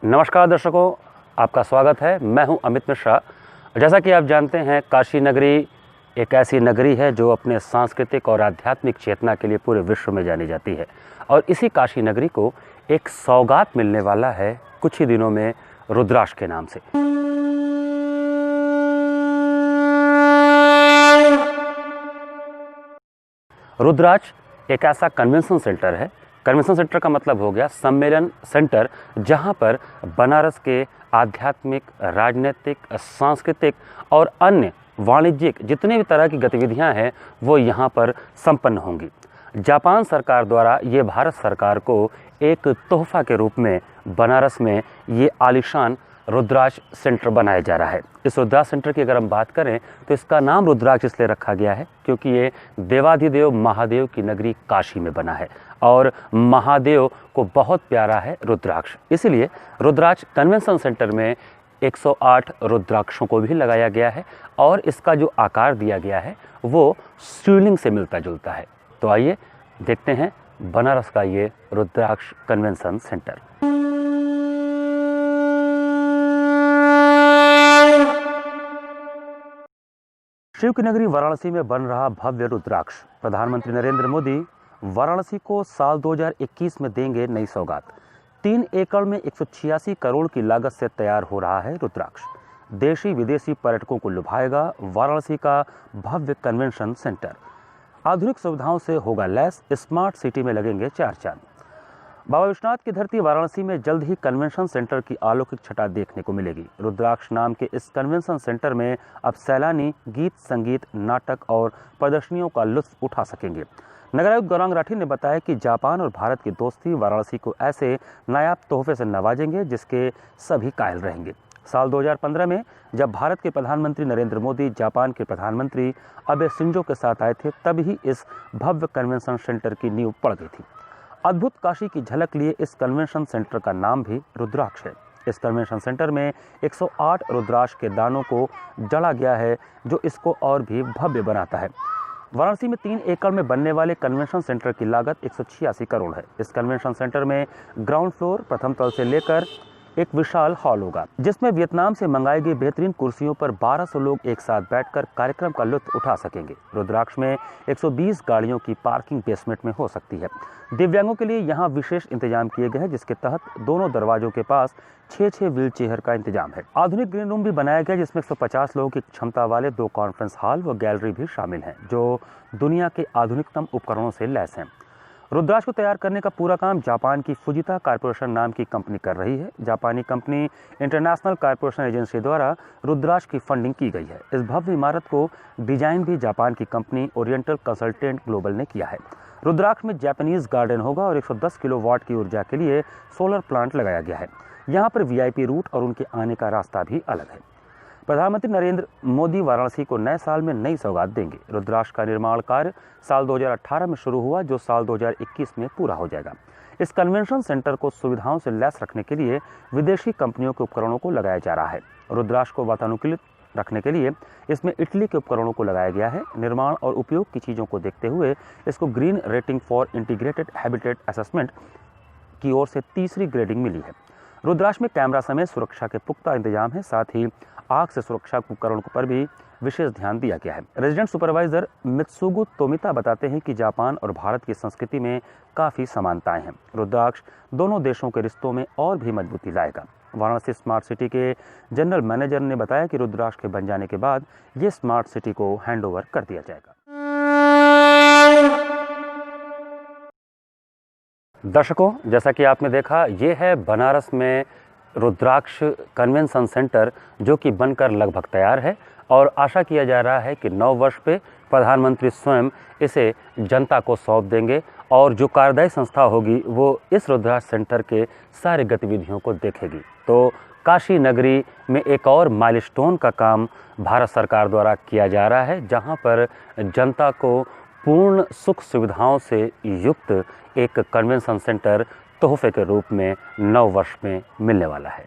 नमस्कार दर्शकों, आपका स्वागत है। मैं हूं अमित मिश्रा। जैसा कि आप जानते हैं, काशी नगरी एक ऐसी नगरी है जो अपने सांस्कृतिक और आध्यात्मिक चेतना के लिए पूरे विश्व में जानी जाती है। और इसी काशी नगरी को एक सौगात मिलने वाला है कुछ ही दिनों में रुद्राक्ष के नाम से। रुद्राक्ष एक ऐसा कन्वेंशन सेंटर है। कन्वेंशन सेंटर का मतलब हो गया सम्मेलन सेंटर, जहां पर बनारस के आध्यात्मिक, राजनीतिक, सांस्कृतिक और अन्य वाणिज्यिक जितने भी तरह की गतिविधियां हैं वो यहां पर संपन्न होंगी। जापान सरकार द्वारा ये भारत सरकार को एक तोहफा के रूप में बनारस में ये आलीशान रुद्राक्ष सेंटर बनाया जा रहा है। इस रुद्राक्ष सेंटर की अगर हम बात करें तो इसका नाम रुद्राक्ष इसलिए रखा गया है क्योंकि ये देवाधिदेव महादेव की नगरी काशी में बना है और महादेव को बहुत प्यारा है रुद्राक्ष। इसलिए रुद्राक्ष कन्वेंशन सेंटर में 108 रुद्राक्षों को भी लगाया गया है और इसका जो आकार दिया गया है वो शिवलिंग से मिलता जुलता है। तो आइए देखते हैं बनारस का ये रुद्राक्ष कन्वेंशन सेंटर। शिव की नगरी वाराणसी में बन रहा भव्य रुद्राक्ष। प्रधानमंत्री नरेंद्र मोदी वाराणसी को साल 2021 में देंगे नई सौगात। 3 एकड़ में 186 करोड़ की लागत से तैयार हो रहा है रुद्राक्ष। देशी विदेशी पर्यटकों को लुभाएगा वाराणसी का भव्य कन्वेंशन सेंटर। आधुनिक सुविधाओं से होगा लैस, स्मार्ट सिटी में लगेंगे 4 चांद। बाबा विश्वनाथ की धरती वाराणसी में जल्द ही कन्वेंशन सेंटर की अलौकिक छटा देखने को मिलेगी। रुद्राक्ष नाम के इस कन्वेंशन सेंटर में अब सैलानी गीत, संगीत, नाटक और प्रदर्शनियों का लुत्फ उठा सकेंगे। नगरायुक्त गौरांग राठी ने बताया कि जापान और भारत की दोस्ती वाराणसी को ऐसे नायाब तोहफे से नवाजेंगे जिसके सभी कायल रहेंगे। साल 2015 में जब भारत के प्रधानमंत्री नरेंद्र मोदी जापान के प्रधानमंत्री अबे शिंजो के साथ आए थे, तब ही इस भव्य कन्वेंशन सेंटर की नींव पड़ गई थी। अद्भुत काशी की झलक लिए इस कन्वेंशन सेंटर का नाम भी रुद्राक्ष है। इस कन्वेंशन सेंटर में 108 रुद्राक्ष के दानों को जड़ा गया है जो इसको और भी भव्य बनाता है। वाराणसी में 3 एकड़ में बनने वाले कन्वेंशन सेंटर की लागत 186 करोड़ है। इस कन्वेंशन सेंटर में ग्राउंड फ्लोर, प्रथम तल से लेकर एक विशाल हॉल होगा जिसमें वियतनाम से मंगाई गई बेहतरीन कुर्सियों पर 1200 लोग एक साथ बैठकर कार्यक्रम का लुत्फ उठा सकेंगे। रुद्राक्ष में 120 गाड़ियों की पार्किंग बेसमेंट में हो सकती है। दिव्यांगों के लिए यहाँ विशेष इंतजाम किए गए हैं जिसके तहत दोनों दरवाजों के पास 6 व्हील चेयर का इंतजाम है। आधुनिक ग्रीन रूम भी बनाया गया जिसमें 150 लोगों की क्षमता वाले 2 कॉन्फ्रेंस हॉल व गैलरी भी शामिल हैं जो दुनिया के आधुनिकतम उपकरणों से लैस हैं। रुद्राक्ष को तैयार करने का पूरा काम जापान की फुजिता कॉर्पोरेशन नाम की कंपनी कर रही है। जापानी कंपनी इंटरनेशनल कॉर्पोरेशन एजेंसी द्वारा रुद्राक्ष की फंडिंग की गई है। इस भव्य इमारत को डिजाइन भी जापान की कंपनी ओरिएंटल कंसल्टेंट ग्लोबल ने किया है। रुद्राक्ष में जापानीज गार्डन होगा और 110 किलोवाट की ऊर्जा के लिए सोलर प्लांट लगाया गया है। यहाँ पर वीआईपी रूट और उनके आने का रास्ता भी अलग है। प्रधानमंत्री नरेंद्र मोदी वाराणसी को नए साल में नई सौगात देंगे। रुद्राक्ष का निर्माण कार्य साल 2018 में शुरू हुआ जो साल 2021 में पूरा हो जाएगा। इस कन्वेंशन सेंटर को सुविधाओं से लैस रखने के लिए विदेशी कंपनियों के उपकरणों को लगाया जा रहा है। रुद्राक्ष को वातानुकूलित रखने के लिए इसमें इटली के उपकरणों को लगाया गया है। निर्माण और उपयोग की चीज़ों को देखते हुए इसको green rating for integrated habitat assessment की ओर से 3री ग्रेडिंग मिली है। रुद्राक्ष में कैमरा समेत सुरक्षा के पुख्ता इंतजाम है। साथ ही आग से सुरक्षा उपकरणों पर भी विशेष ध्यान दिया गया है। रेजिडेंट सुपरवाइजर मित्सुगु तोमिता बताते हैं कि जापान और भारत की संस्कृति में काफ़ी समानताएं हैं। रुद्राक्ष दोनों देशों के रिश्तों में और भी मजबूती लाएगा। वाराणसी स्मार्ट सिटी के जनरल मैनेजर ने बताया कि रुद्राक्ष के बन जाने के बाद ये स्मार्ट सिटी को हैंडओवर कर दिया जाएगा। दर्शकों, जैसा कि आपने देखा, ये है बनारस में रुद्राक्ष कन्वेंशन सेंटर जो कि बनकर लगभग तैयार है और आशा किया जा रहा है कि 9 वर्ष पे प्रधानमंत्री स्वयं इसे जनता को सौंप देंगे और जो कार्यदायी संस्था होगी वो इस रुद्राक्ष सेंटर के सारे गतिविधियों को देखेगी। तो काशी नगरी में एक और माइलस्टोन का काम भारत सरकार द्वारा किया जा रहा है जहां पर जनता को पूर्ण सुख सुविधाओं से युक्त एक कन्वेंशन सेंटर तोहफे के रूप में 9 वर्ष में मिलने वाला है।